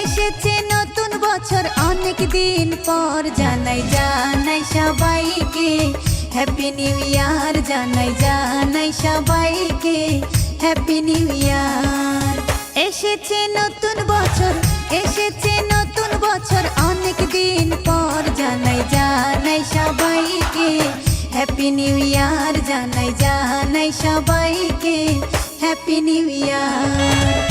এসেছে নতুন বছর অনেক দিন পর, জানাই জানাই সবাইকে হ্যাপি নিউ ইয়ার, জানাই জানাই সবাইকে হ্যাপি নিউ ইয়ার। এসেছে নতুন বছর, এসেছে নতুন বছর অনেক দিন পর, জানাই জানাই সবাইকে হ্যাপি নিউ ইয়ার, জানাই জানাই সবাইকে হ্যাপি নিউ ইয়ার।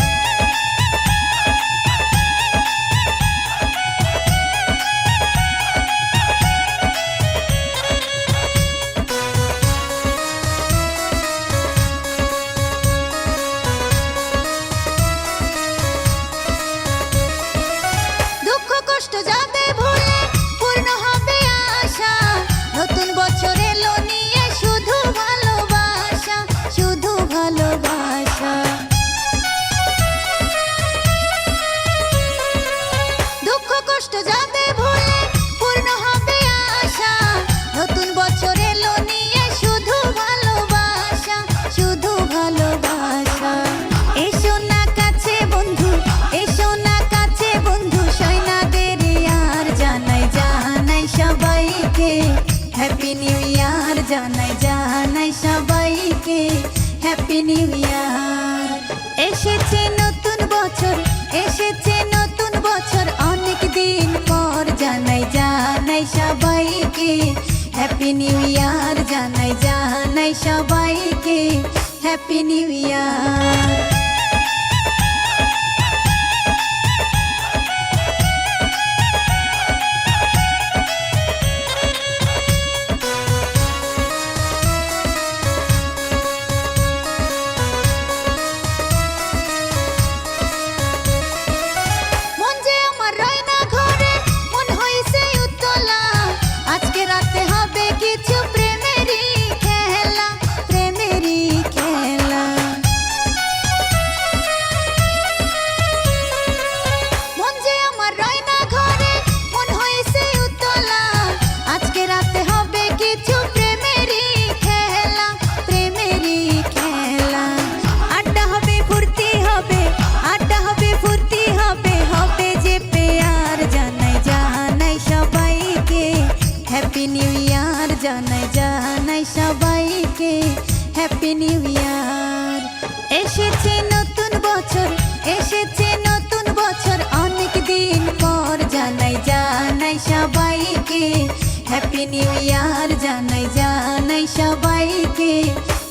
কষ্ট যাবে ভুলে, পূর্ণ হবে আশা, নতুন বছর এলো নিয়ে শুধু ভালোবাসা, শুধু ভালোবাসা। দুঃখ কষ্ট যাবে ভুলে, পূর্ণ হবে আশা, নতুন বছর এলো নিয়ে শুধু ভালোবাসা, শুধু ভালোবাসা। এসো না কাছে বন্ধু, এসো না কাছে বন্ধু, হ্যাপি নিউ ইয়ার, জানাই জানাই সবাইকে হ্যাপি নিউ ইয়ার। এসেছে নতুন বছর, এসেছে নতুন বছর অনেক দিন পর, জানাই জানাই সবাইকে হ্যাপি নিউ ইয়ার, জানাই জানাই সবাইকে happy new year. Happy new year, জানাই জানাই সবাইকে হ্যাপি নিউ ইয়ার। এসেছে নতুন বছর, এসেছে নতুন বছর অনেক দিন পর, জানাই জানাই সবাইকে হ্যাপি নিউ ইয়ার, জানাই জানাই সবাইকে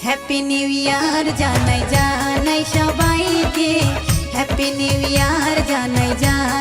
হ্যাপি নিউ ইয়ার, জানাই জানাই সবাইকে হ্যাপি নিউ ইয়ার, জানাই জানাই